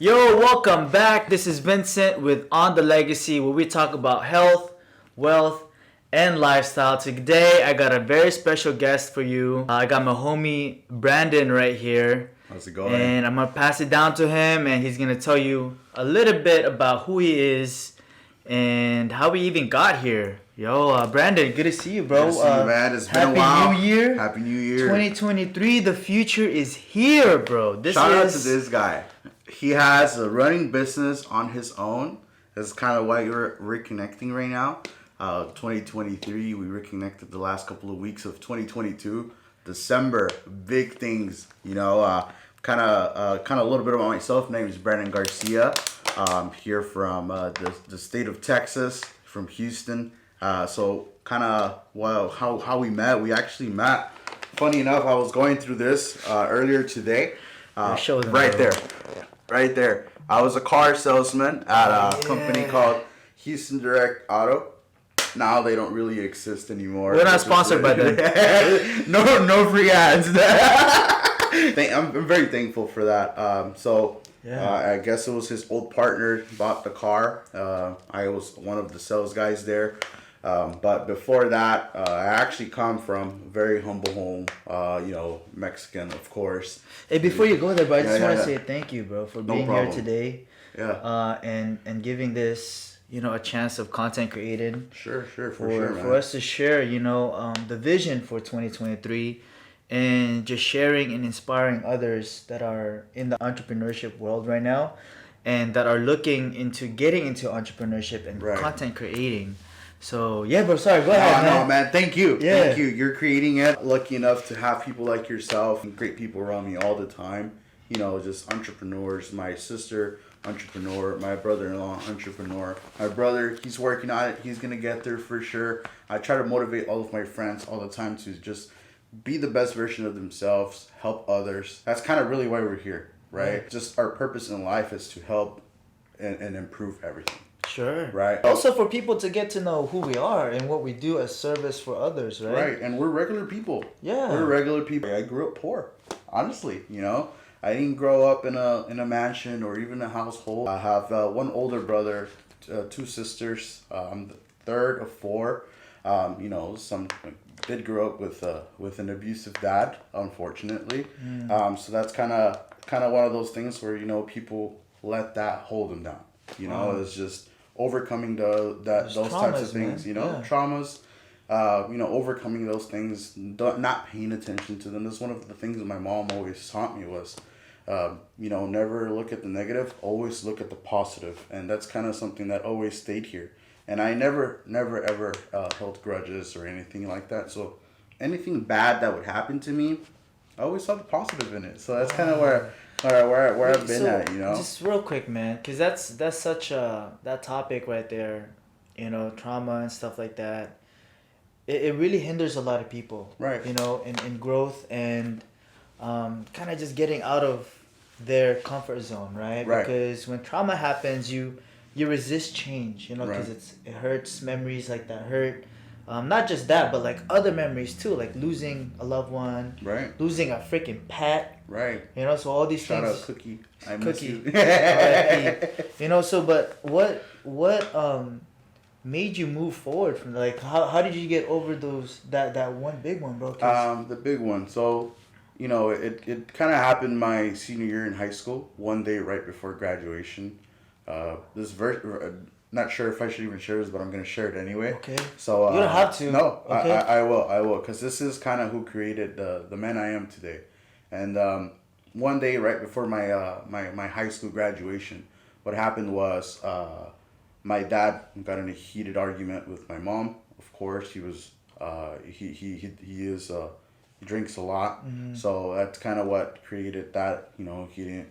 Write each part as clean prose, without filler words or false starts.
Yo, welcome back. This is Vincent with On the Legacy, where we talk about health, wealth, and lifestyle. Today, I got a very special guest for you. I got my homie Brandon right here. How's it going? And I'm gonna pass it down to him, and he's gonna tell you a little bit about who he is and how we even got here. Yo, Brandon, good to see you, bro. Good to see you, man. It's been a while. Happy New Year. Happy New Year. 2023, the future is here, bro. Shout out to this guy. He has a running business on his own. That's kind of why you're reconnecting right now. 2023, we reconnected the last couple of weeks of 2022. December, big things. Kind of a little bit about myself. My name is Brandon Garcia. Here from the state of Texas, from Houston. So kind of how we met. We actually met. Funny enough, I was going through this earlier today. Right there. I was a car salesman at a company called Houston Direct Auto. Now they don't really exist anymore. We're not sponsored by them. No free ads. I'm very thankful for that. I guess it was his old partner bought the car. I was one of the sales guys there. But before that, I actually come from a very humble home, Mexican, of course. Hey, before you go there, bro, I just want to say thank you, bro, for being here today. Yeah. And giving this, a chance of content created. Sure, for us to share, the vision for 2023 and just sharing and inspiring others that are in the entrepreneurship world right now and that are looking into getting into entrepreneurship and content creating. So, yeah, bro, sorry, go ahead, man. No, man, thank you. Yeah. Thank you. You're creating it. Lucky enough to have people like yourself and great people around me all the time. Just entrepreneurs. My sister, entrepreneur. My brother-in-law, entrepreneur. My brother, he's working on it. He's going to get there for sure. I try to motivate all of my friends all the time to just be the best version of themselves, help others. That's kind of really why we're here, right? Mm-hmm. Just our purpose in life is to help and improve everything. Sure. Right. Also for people to get to know who we are and what we do as service for others, right? Right. And we're regular people. Yeah. We're regular people. I grew up poor. Honestly, I didn't grow up in a mansion or even a household. I have one older brother, two sisters. I'm the third of four. Some did grow up with an abusive dad, unfortunately. So that's kind of one of those things where people let that hold them down. It's just overcoming those types of things, traumas, overcoming those things, not paying attention to them. That's one of the things that my mom always taught me was, never look at the negative, always look at the positive. And that's kind of something that always stayed here. And I never ever held grudges or anything like that. So anything bad that would happen to me, I always saw the positive in it. So that's kind of where I've been at, Just real quick, man, because that's such that topic right there, trauma and stuff like that. It really hinders a lot of people, right? In growth and kind of just getting out of their comfort zone, right? Because when trauma happens, you resist change, because it hurts. Memories like that hurt. Not just that, but like other memories too, like losing a loved one, right? Losing a freaking pet, right? So all these things. Shout out Cookie, I miss you. So but what made you move forward from how did you get over that one big one, bro? The big one. So, it kind of happened my senior year in high school. One day right before graduation, not sure if I should even share this, but I'm going to share it anyway. Okay. So you don't have to. No, okay. I will, because this is kind of who created the man I am today. And one day right before my high school graduation, what happened was my dad got in a heated argument with my mom. Of course, he was he drinks a lot, so that's kind of what created that. He didn't,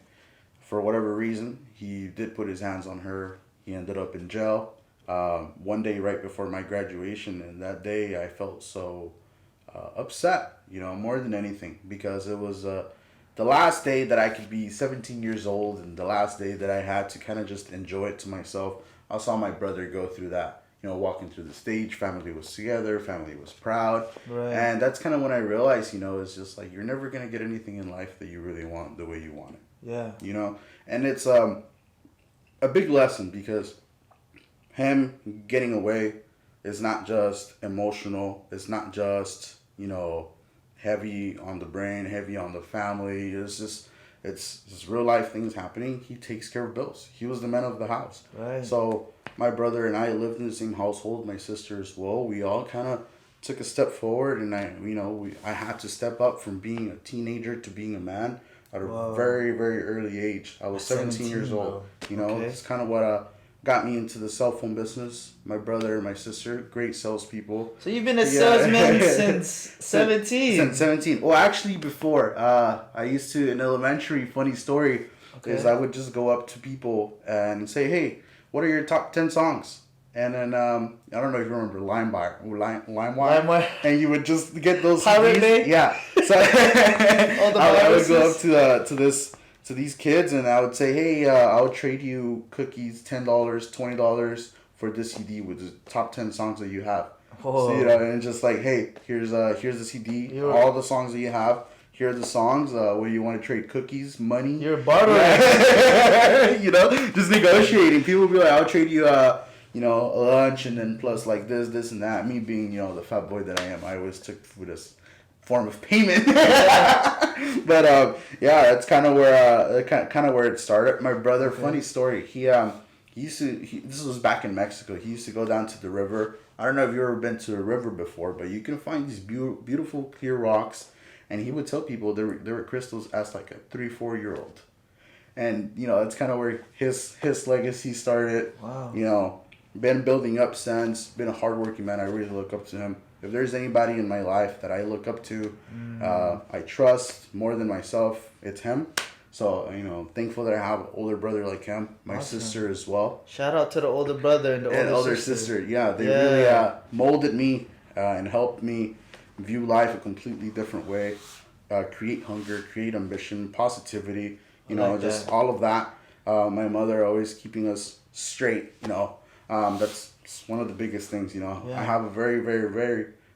for whatever reason, he did put his hands on her. He ended up in jail one day right before my graduation, and that day I felt so upset, more than anything, because it was the last day that I could be 17 years old and the last day that I had to kind of just enjoy it to myself. I saw my brother go through that, walking through the stage. Family was together, family was proud. Right. And that's kind of when I realized, it's just like you're never going to get anything in life that you really want the way you want it. Yeah. you know. And it's a big lesson because him getting away is not just emotional. It's not just, heavy on the brain, heavy on the family. It's real life things happening. He takes care of bills. He was the man of the house. Right. So my brother and I lived in the same household. My sister as well. We all kind of took a step forward, and I had to step up from being a teenager to being a man at a Whoa. very, very early age. I was 17 years old. Okay. It's kind of what got me into the cell phone business. My brother and my sister, great salespeople. So you've been a salesman since 17. Since 17. Well, actually, before I used to in elementary. Funny story is I would just go up to people and say, "Hey, what are your top 10 songs?" And then I don't know if you remember LimeWire, and you would just get those Pirate Bay? Yeah. So I would go up to these kids, and I would say, "Hey, I'll trade you cookies, $10, $20 for this CD with the top 10 songs that you have." Whoa. So, and just like, "Hey, here's the CD, all the songs that you have. Here are the songs. Where you want to trade cookies, money." You're a barter. Just negotiating. People would be like, "I'll trade you a lunch, and then plus like this and that." Me being, the fat boy that I am, I always took food as form of payment. But that's kind of where it started. My brother, funny story. He used to. This was back in Mexico. He used to go down to the river. I don't know if you've ever been to a river before, but you can find these beautiful clear rocks, and he would tell people there were crystals as like a 3-4-year-old. And it's kind of where his legacy started. Wow. Been building up since. Been a hardworking man. I really look up to him. If there's anybody in my life that I look up to, I trust more than myself, it's him. So thankful that I have an older brother like him. My sister as well. Shout out to the older brother and the older sister. Yeah, they really molded me and helped me view life a completely different way. Create hunger, create ambition, positivity. Just all of that. My mother always keeping us straight. That's one of the biggest things. I have a very, very,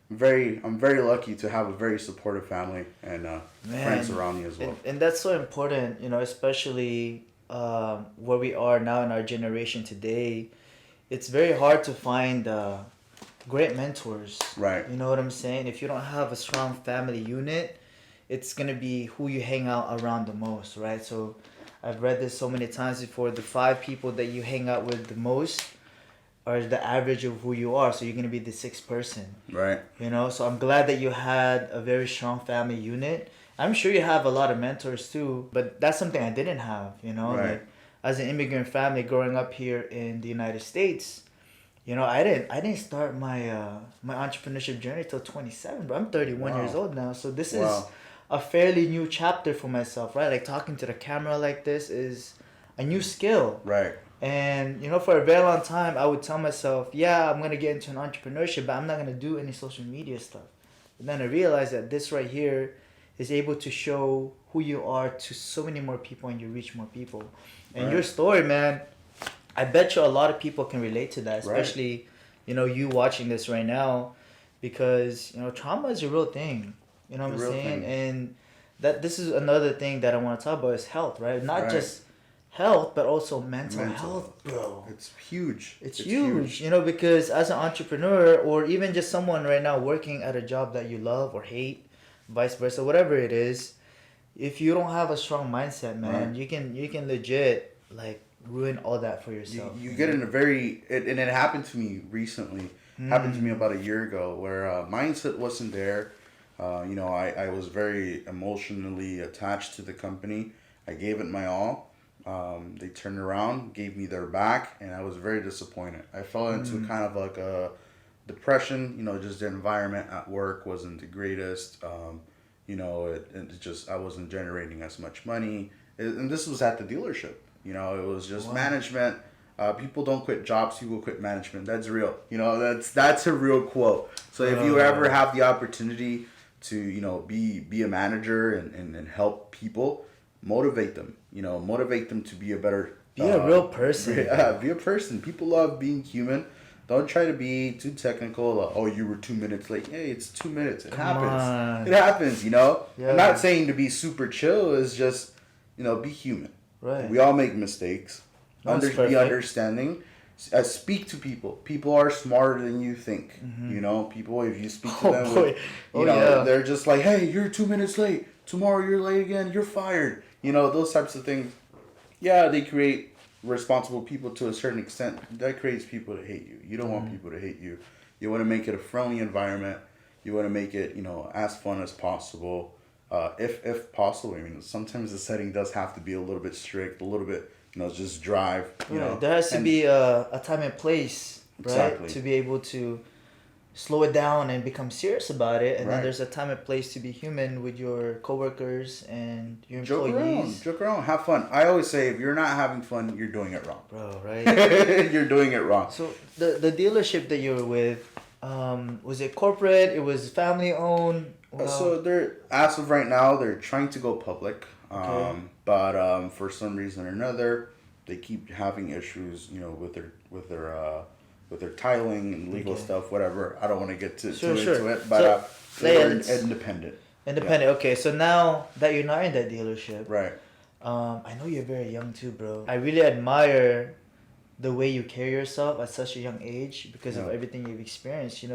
very, I'm very lucky to have a very supportive family and friends around me as well. And that's so important, especially where we are now in our generation today. It's very hard to find great mentors. Right. You know what I'm saying? If you don't have a strong family unit, it's going to be who you hang out around the most, right? So I've read this so many times before. The 5 people that you hang out with the most are the average of who you are. So you're going to be the 6th person. Right. So I'm glad that you had a very strong family unit. I'm sure you have a lot of mentors too, but that's something I didn't have, Right. Like, as an immigrant family growing up here in the United States, I didn't start my my entrepreneurship journey till 27, but I'm 31 years old now. So this is a fairly new chapter for myself, right? Like talking to the camera like this is a new skill. Right. And for a very long time I would tell myself, yeah, I'm gonna get into an entrepreneurship, but I'm not gonna do any social media stuff. But then I realized that this right here is able to show who you are to so many more people, and you reach more people. And your story, man, I bet you a lot of people can relate to that, especially you watching this right now, because trauma is a real thing. You know what I'm saying? And that this is another thing that I want to talk about is health, right? Not just health, but also mental health, bro. It's huge. It's huge. Because as an entrepreneur, or even just someone right now working at a job that you love or hate, vice versa, whatever it is, if you don't have a strong mindset, man, you can legit like ruin all that for yourself. You get in a very and it happened to me recently. Happened to me about a year ago, where mindset wasn't there. I was very emotionally attached to the company. I gave it my all. They turned around, gave me their back, and I was very disappointed. I fell into kind of like a depression. Just the environment at work wasn't the greatest. It just, I wasn't generating as much money. And this was at the dealership. It was just management. People don't quit jobs, people quit management. That's real. That's a real quote. So if you ever have the opportunity to, be a manager and help people, motivate them. Motivate them to be a better... Be a real person. Be a person. People love being human. Don't try to be too technical. You were 2 minutes late. Hey, it's 2 minutes. It happens. It happens, Yeah. I'm not saying to be super chill. It's just, be human. Right. We all make mistakes. No one's Be perfect. understanding. Speak to people. People are smarter than you think. People, if you speak to them, they're just like, hey, you're 2 minutes late. Tomorrow you're late again. You're fired. Those types of things. Yeah, they create responsible people to a certain extent. That creates people to hate you. You don't want people to hate you. You want to make it a friendly environment. You want to make it, as fun as possible. If possible. I mean, sometimes the setting does have to be a little bit strict, a little bit, just drive. There has to be a time and place, right? Exactly. To be able to slow it down and become serious about it. And then there's a time and place to be human with your coworkers and your employees. Joke around, have fun. I always say, if you're not having fun, you're doing it wrong. Bro, right? You're doing it wrong. So the dealership that you were with, was it corporate? It was family owned? Wow. So they're, as of right now, they're trying to go public. But for some reason or another, they keep having issues, with their tiling and legal stuff, whatever. I don't want to get into it, but they're independent. Independent. Yeah. Okay, so now that you're not in that dealership, right? I know you're very young too, bro. I really admire the way you carry yourself at such a young age because of everything you've experienced.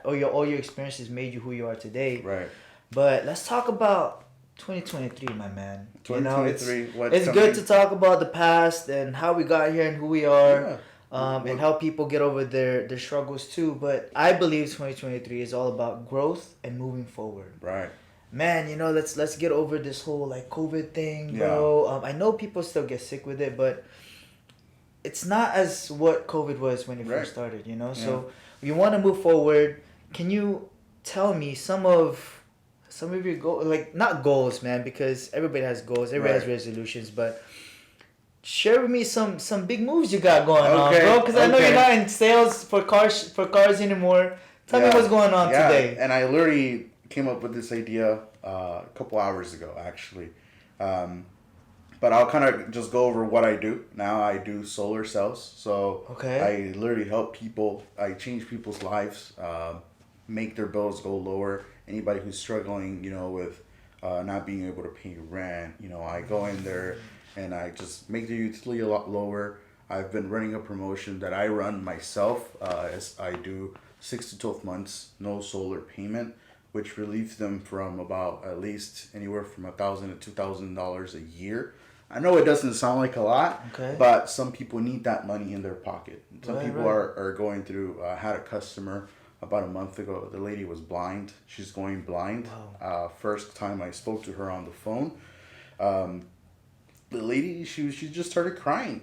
All your experiences made you who you are today. Right. But let's talk about 2023, my man. 2023. It's good to talk about the past and how we got here and who we are. And how people get over their struggles too. But I believe 2023 is all about growth and moving forward. Right. Man, let's get over this whole COVID thing, bro. I know people still get sick with it, but it's not as what COVID was when it first started, So you want to move forward. Can you tell me some of your goals, not goals, man, because everybody has goals, everybody has resolutions, but share with me some big moves you got going on, bro. Because I know you're not in sales for cars anymore. Tell me what's going on today. And I literally came up with this idea a couple hours ago, actually. But I'll kind of just go over what I do. Now I do solar cells. So I literally help people. I change people's lives, make their bills go lower. Anybody who's struggling, with not being able to pay rent, I go in there and I just make the utility a lot lower. I've been running a promotion that I run myself. As I do 6 to 12 months, no solar payment, which relieves them from about at least anywhere from $1,000 to $2,000 a year. I know it doesn't sound like a lot, but some people need that money in their pocket. Some people are going through, I had a customer about a month ago. The lady was blind. She's going blind. Wow. First time I spoke to her on the phone, the lady, she just started crying.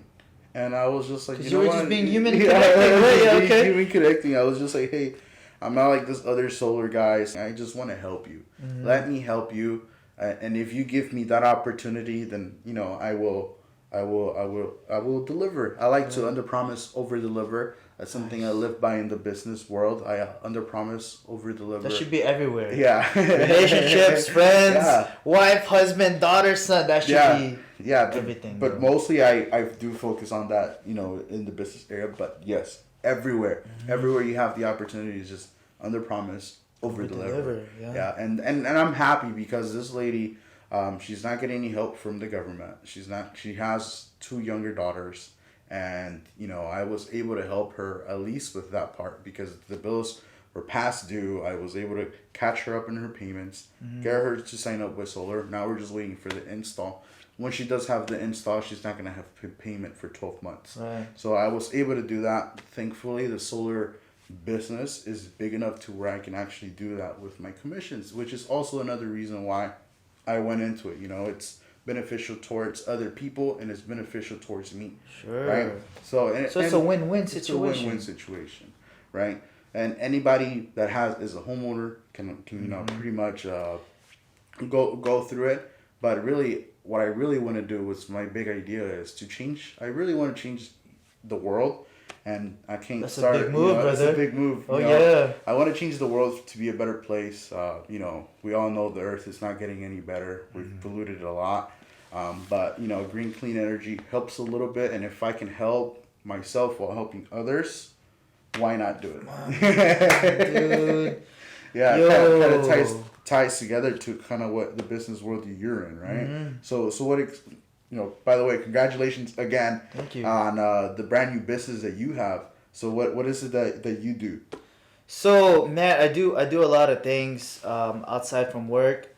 And I was just like, you were just being human connecting. Human connecting. I was just like, hey, I'm not like this other solar guys. I just want to help you. Mm-hmm. Let me help you. And if you give me that opportunity, then, I will deliver. I like to under-promise, over-deliver. That's something I live by in the business world. I under-promise, over-deliver. That should be everywhere. Yeah. Relationships, friends, wife, husband, daughter, son. That should be everything. But mostly I do focus on that, in the business area. But yes, everywhere. Mm-hmm. Everywhere you have the opportunity to just under-promise, over-deliver. Yeah. And I'm happy because this lady, she's not getting any help from the government. She has 2 younger daughters. And, I was able to help her at least with that part because the bills were past due. I was able to catch her up in her payments, get her to sign up with solar. Now we're just waiting for the install. When she does have the install, she's not going to have payment for 12 months. Right. So I was able to do that. Thankfully, the solar business is big enough to where I can actually do that with my commissions, which is also another reason why I went into it. It's beneficial towards other people and it's beneficial towards me. Sure. Right? So it's a win-win situation. It's a win-win situation, right? And anybody that is a homeowner can pretty much go through it. But really, what I really want to do was my big idea is to change. I really want to change the world. And I can't That's a big move, brother. It's a big move. Yeah. I want to change the world to be a better place. We all know the earth is not getting any better. We've polluted it a lot. But, green, clean energy helps a little bit. And if I can help myself while helping others, why not do it? Dude. Yeah, it kind of ties together to kind of what the business world that you're in, right? Mm-hmm. So what, by the way, congratulations again. Thank you. On the brand new business that you have. So what is it that you do? So man, I do a lot of things outside from work,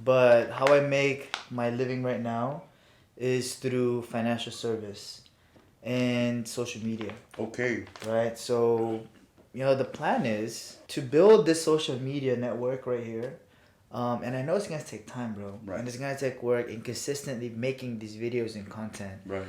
but how I make my living right now is through financial service and social media, Okay. right? So, the plan is to build this social media network right here. And I know it's gonna take time, bro. Right. And it's gonna take work in consistently making these videos and content. Right.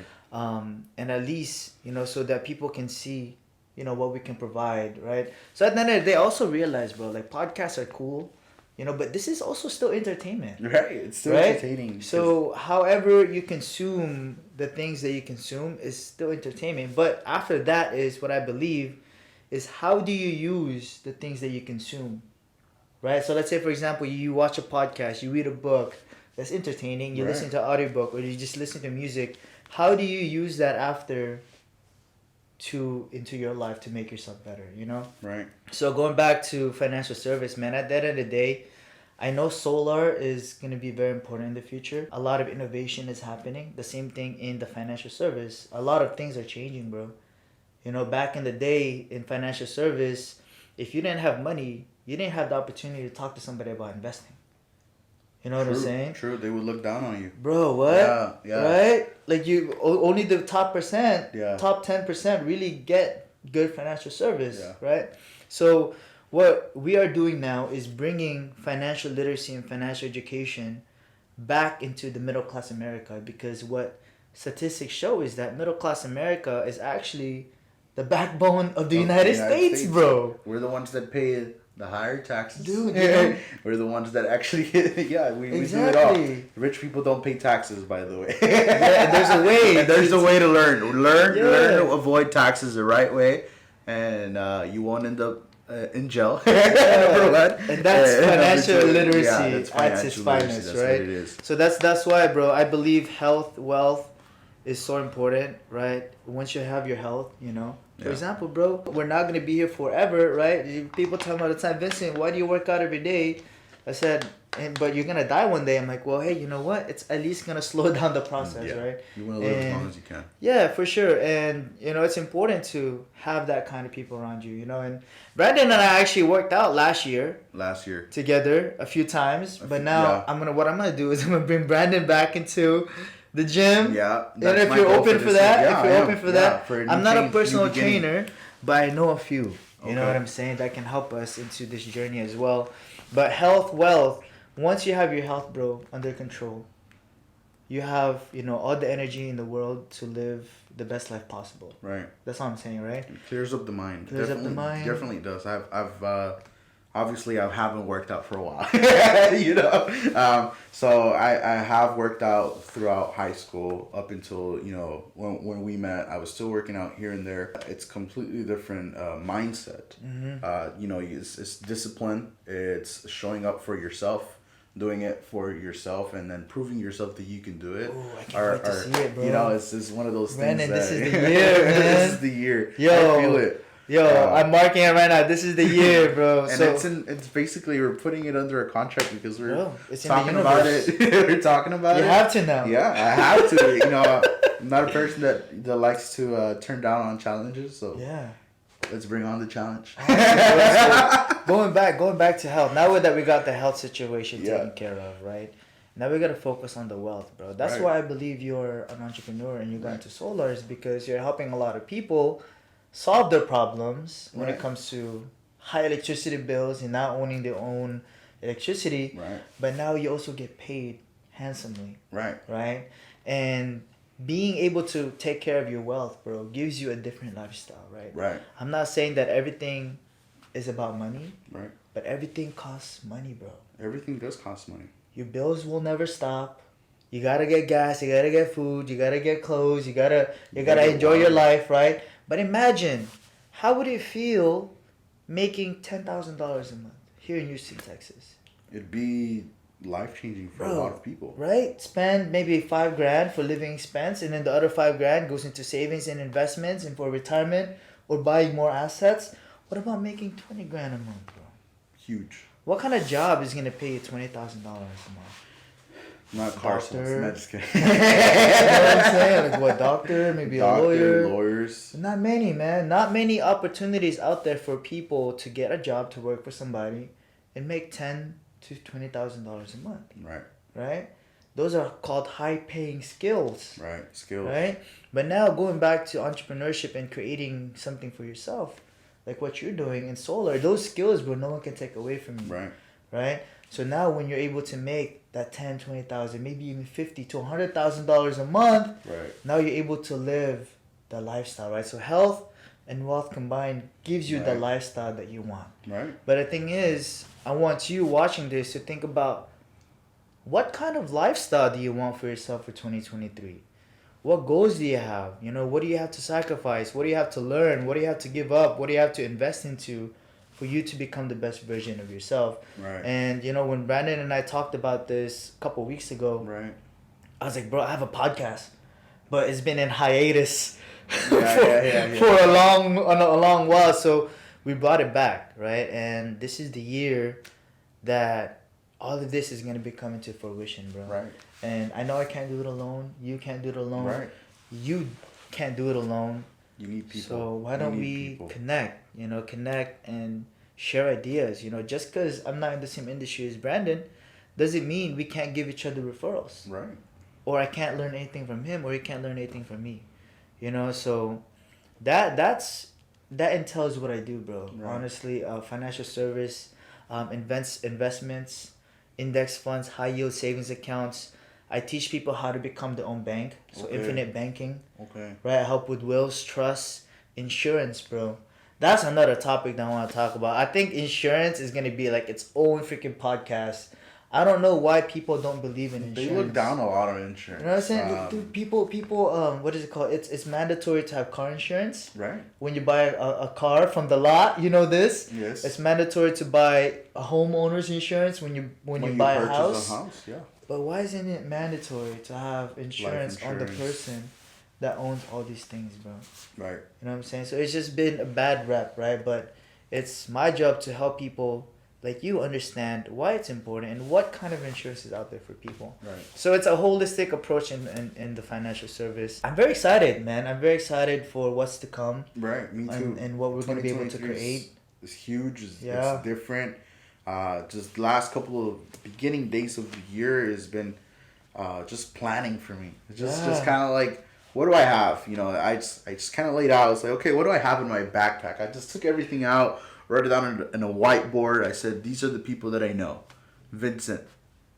And at least, so that people can see, what we can provide, right? So at the end of the day, also realize, bro, like podcasts are cool, but this is also still entertainment. Right. It's still Right? entertaining. So however you consume the things that you consume is still entertainment. But after that is what I believe is how do you use the things that you consume, right? So let's say, for example, you watch a podcast, you read a book that's entertaining, you Right. listen to an audiobook, or you just listen to music. How do you use that after into your life to make yourself better, Right. So going back to financial service, man, at the end of the day, I know solar is going to be very important in the future. A lot of innovation is happening. The same thing in the financial service. A lot of things are changing, bro. Back in the day in financial service, if you didn't have money, you didn't have the opportunity to talk to somebody about investing. You know what I'm saying? True. They would look down on you. Bro, what? Yeah. Right? Like only the top percent, Yeah. top 10% really get good financial service, Yeah. right? So what we are doing now is bringing financial literacy and financial education back into the middle class America, because what statistics show is that middle class America is actually the backbone of the United States, bro. We're the ones that pay the higher taxes. Dude, We're the ones that actually, we do it all. Exactly. Rich people don't pay taxes, by the way. Yeah, and there's a way. And there's a way to learn Yeah. to avoid taxes the right way, and you won't end up in jail. And that's financial literacy that's at its financial literacy. finest, That's right? what it is. So that's why, bro, I believe health, wealth is so important, right? Once you have your health, For Yeah. example, bro, we're not going to be here forever, right? People tell me all the time, Vincent, why do you work out every day? I said, but you're going to die one day. I'm like, well, hey, you know what? It's at least going to slow down the process, right? You want to live as long as you can. Yeah, for sure. And, it's important to have that kind of people around you, And Brandon and I actually worked out last year together a few times. But now what I'm going to do is I'm going to bring Brandon back into the gym. Yeah. And if you're open for that, I'm not a personal beginning. trainer, but I know a few. You know Okay. what I'm saying? That can help us into this journey as well. But health, wealth, once you have your health, bro, under control, you have, all the energy in the world to live the best life possible. Right. That's all I'm saying, right? It clears up the mind. Clears up the mind. Definitely does. I've obviously I haven't worked out for a while. So I have worked out throughout high school up until when we met. I was still working out here and there. It's completely different mindset. Mm-hmm. It's discipline. It's showing up for yourself. Doing it for yourself and then proving yourself that you can do it. Ooh, I can't wait to see it, bro. It's one of those Brandon, things this that is the year, man. this is the year. Yo. I feel it. I'm marking it right now. This is the year, bro. And it's basically we're putting it under a contract because we're it's talking in the about universe. it. We're talking about You it. have to now. Yeah, I have to. I'm not a person that likes to turn down on challenges. So Yeah. let's bring on the challenge. Going back to health. Now that we got the health situation taken care of, right? Now we gotta focus on the wealth, bro. That's why I believe you're an entrepreneur and you got into solar, is because you're helping a lot of people solve their problems when it comes to high electricity bills and not owning their own electricity. Right. But now you also get paid handsomely. Right. Right? And being able to take care of your wealth, bro, gives you a different lifestyle, right? Right. I'm not saying that everything is about money, Right. but everything costs money, bro. Everything does cost money. Your bills will never stop. You gotta get gas, you gotta get food, you gotta get clothes, you gotta enjoy your life, right? But imagine, how would it feel making $10,000 a month here in Houston, Texas? It'd be life-changing for a lot of people. Right? Spend maybe $5,000 for living expense, and then the other $5,000 goes into savings and investments and for retirement or buying more assets. What about making $20,000 a month, bro? Huge. What kind of job is gonna pay you $20,000 a month? Not car Doctor. salesman. Not just kidding. You know what I'm saying? Like what, doctor? Maybe a lawyer? Lawyers. Not many, man. Not many opportunities out there for people to get a job to work for somebody and make $10,000 to $20,000 a month. Right. Right? Those are called high-paying skills. Right. Skills. Right? But now going back to entrepreneurship and creating something for yourself, like what you're doing in solar, those skills, bro, no one can take away from you. Right. Right? So now when you're able to make that 10, 20,000, maybe even 50 to $100,000 a month, right, now you're able to live the lifestyle, right? So health and wealth combined gives you the lifestyle that you want. Right. But the thing is, I want you watching this to think about what kind of lifestyle do you want for yourself for 2023? What goals do you have? You know, what do you have to sacrifice? What do you have to learn? What do you have to give up? What do you have to invest into for you to become the best version of yourself? Right. And, you know, when Brandon and I talked about this a couple weeks ago, right, I was like, bro, I have a podcast, but it's been in hiatus for a long while. So we brought it back, right? And this is the year that all of this is going to be coming to fruition, bro. Right. And I know I can't do it alone. You can't do it alone. Right. You can't do it alone. You need people. So why don't we connect, connect and share ideas, just because I'm not in the same industry as Brandon doesn't mean we can't give each other referrals. Right. Or I can't learn anything from him or he can't learn anything from me. So that entails what I do, bro. Right. Honestly, financial service, investments, index funds, high yield savings accounts. I teach people how to become their own bank. So infinite banking. Okay. Right? I help with wills, trusts, insurance, bro. That's another topic that I want to talk about. I think insurance is going to be like its own freaking podcast. I don't know why people don't believe in insurance. They look down a lot on insurance. You know what I'm saying? Dude, people, what is it called? It's mandatory to have car insurance. Right. When you buy a car from the lot, you know this? Yes. It's mandatory to buy a homeowner's insurance when you buy a house. Yeah. But why isn't it mandatory to have insurance on the person that owns all these things, bro? Right. You know what I'm saying? So it's just been a bad rep, right? But it's my job to help people like you understand why it's important and what kind of insurance is out there for people. Right. So it's a holistic approach in the financial service. I'm very excited, man. I'm very excited for what's to come. Right. Me too. And what we're going to be able to create. It's huge. It's different. Just the last couple of beginning days of the year has been just planning for me. It's just kind of like, what do I have? I just kind of laid out. I was like, okay, what do I have in my backpack? I just took everything out, wrote it down in a whiteboard. I said, these are the people that I know. Vincent,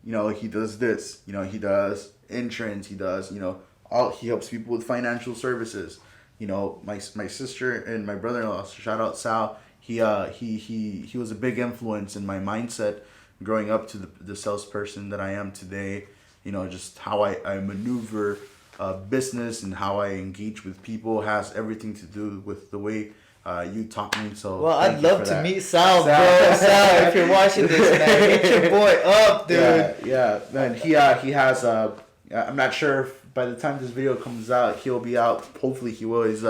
he does this. He does insurance. He does, he helps people with financial services. My sister and my brother-in-law, shout out Sal. He was a big influence in my mindset growing up to the salesperson that I am today. Just how I maneuver business and how I engage with people has everything to do with the way you taught me. So well, I'd love to meet Sal, bro. Sal, if you're watching this, man, hit your boy up, dude. Yeah. Man, he has I'm not sure if by the time this video comes out he'll be out. Hopefully he will. He's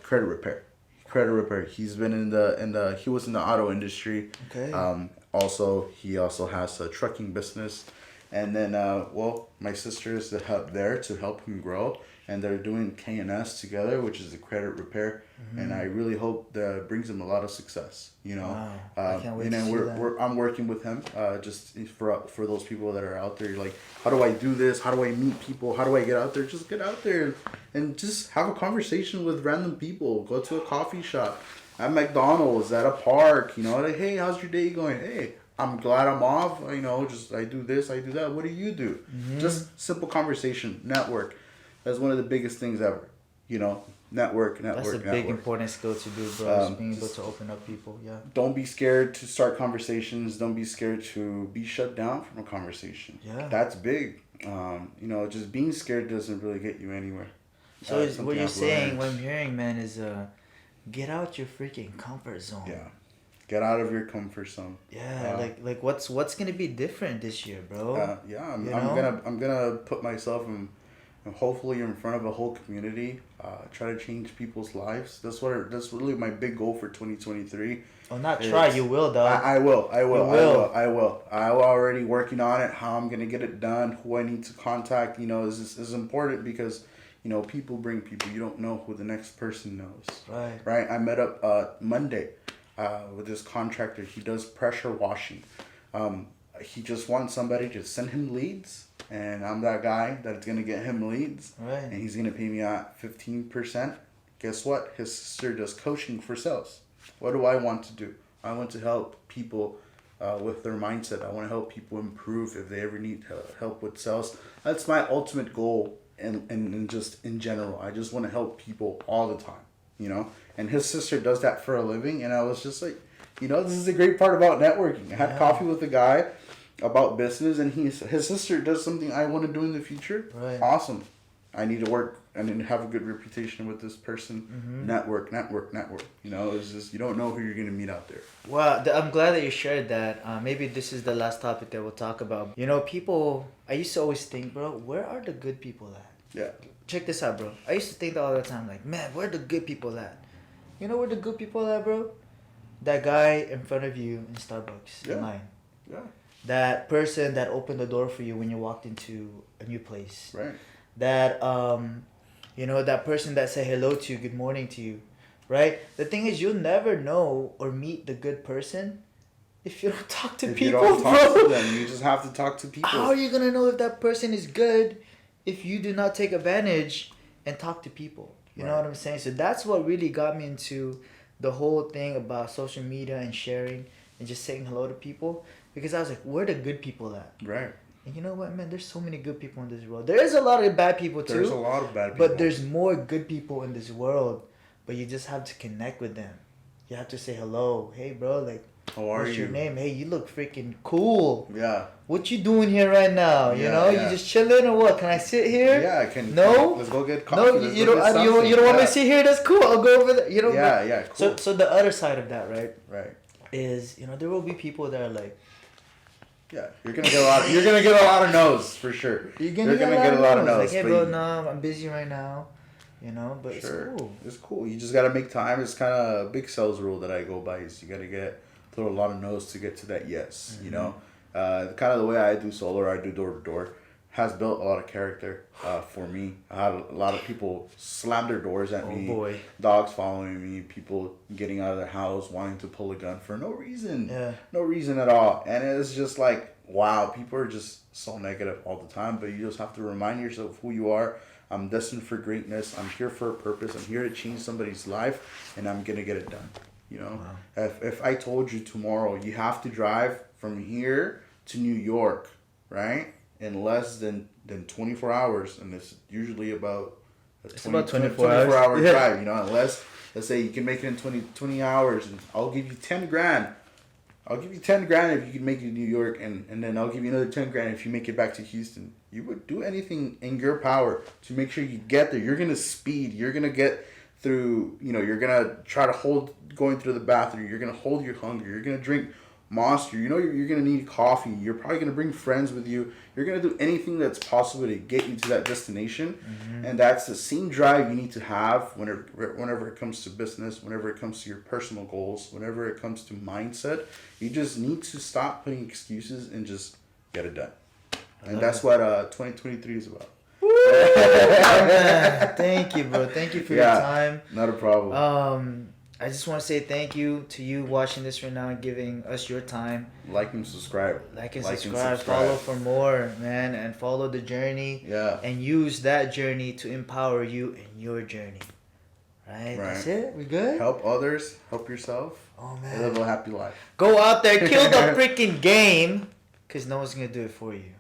credit repair. He's been he was in the auto industry. Okay. He also has a trucking business, and then my sister is there to help him grow, and they're doing KNS together, which is the credit repair, and I really hope that brings him a lot of success. Wow. I can't wait to see that. I'm working with him just for those people that are out there. You're like, how do I do this? How do I meet people? How do I get out there? Just get out there and just have a conversation with random people. Go to a coffee shop, at McDonald's, at a park. Like, hey, how's your day going? Hey, I'm glad I'm off. I do this, I do that. What do you do? Mm-hmm. Just simple conversation, network. That's one of the biggest things ever. Network. That's a big important skill to do, bro. Being able to open up people. Yeah. Don't be scared to start conversations. Don't be scared to be shut down from a conversation. Yeah. That's big. Just being scared doesn't really get you anywhere. So what you're saying, what I'm hearing, man, is get out your freaking comfort zone. Yeah. Get out of your comfort zone. Yeah, like what's gonna be different this year, bro? I'm gonna put myself and hopefully in front of a whole community, try to change people's lives. That's really my big goal for 2023. Oh, not try. You will, dog. I will. You will. I'm already working on it. How I'm gonna get it done. Who I need to contact. Is important because, people bring people. You don't know who the next person knows. Right. Right. I met up Monday with this contractor. He does pressure washing. He just wants somebody to send him leads, and I'm that guy that's gonna get him leads. Right. And he's gonna pay me at 15%. Guess what? His sister does coaching for sales. What do I want to do? I want to help people with their mindset. I want to help people improve if they ever need help with sales. That's my ultimate goal, and just in general. I just want to help people all the time, And his sister does that for a living, and I was just like, this is the great part about networking. I had coffee with a guy about business, and his sister does something I want to do in the future. Right. Awesome. I need to work and have a good reputation with this person. Mm-hmm. Network. It's just, you don't know who you're going to meet out there. Well, I'm glad that you shared that. Maybe this is the last topic that we'll talk about. People, I used to always think, bro, where are the good people at? Yeah. Check this out, bro. I used to think that all the time, like, man, where are the good people at? You know where the good people at, bro? That guy in front of you in Starbucks in line. Yeah. That person that opened the door for you when you walked into a new place. Right. That that person that said hello to you, good morning to you, right? The thing is, you'll never know or meet the good person if you don't talk to people, you don't talk bro. to them, you just have to talk to people. How are you gonna know if that person is good if you do not take advantage and talk to people? You know what I'm saying? So that's what really got me into the whole thing about social media and sharing and just saying hello to people, because I was like, where are the good people at? Right. And you know what, man? There's so many good people in this world. There is a lot of bad people too. There's a lot of bad people. But there's more good people in this world. But you just have to connect with them. You have to say hello. Hey, bro, like, what's your name? Hey, you look freaking cool. Yeah. What you doing here right now? Yeah. You just chilling or what? Can I sit here? Yeah, I can. No. Let's go get coffee. No, you don't want me to sit here. That's cool. I'll go over there. Yeah, cool. So the other side of that, right? Right. Is there will be people that are like. Yeah, you're gonna get a lot of no's for sure. You're gonna get a lot of no's. Like, hey, bro, no, I'm busy right now. But sure. It's cool. It's cool. You just gotta make time. It's kind of a big sales rule that I go by. Is you gotta throw a lot of no's to get to that yes. Mm-hmm. Kind of the way I do solar, I do door to door, has built a lot of character for me. I had a lot of people slam their doors at me. Boy. Dogs following me. People getting out of their house wanting to pull a gun for no reason. Yeah. No reason at all. And it's just like, wow, people are just so negative all the time. But you just have to remind yourself who you are. I'm destined for greatness. I'm here for a purpose. I'm here to change somebody's life, and I'm gonna get it done. Wow. If I told you tomorrow you have to drive from here to New York, right, in less than 24 hours, and it's usually about a 24 hour drive, unless, let's say you can make it in 20 hours, and I'll give you 10 grand. I'll give you 10 grand if you can make it to New York, and then I'll give you another 10 grand if you make it back to Houston. You would do anything in your power to make sure you get there. You're going to speed. You're going to get through, you're going to try to hold going through the bathroom. You're going to hold your hunger. You're going to drink Monster. You're going to need coffee. You're probably going to bring friends with you. You're going to do anything that's possible to get you to that destination. Mm-hmm. And that's the same drive you need to have whenever it comes to business, whenever it comes to your personal goals, whenever it comes to mindset. You just need to stop putting excuses and just get it done. And that's what 2023 is about. Thank you, bro. Thank you for your time. Not a problem. I just want to say thank you to you watching this right now and giving us your time. Like and subscribe. Like and subscribe. Follow for more, man, and follow the journey. Yeah. And use that journey to empower you in your journey. Right? That's it? We good? Help others. Help yourself. Oh, man. Live a happy life. Go out there. Kill the freaking game. Because no one's going to do it for you.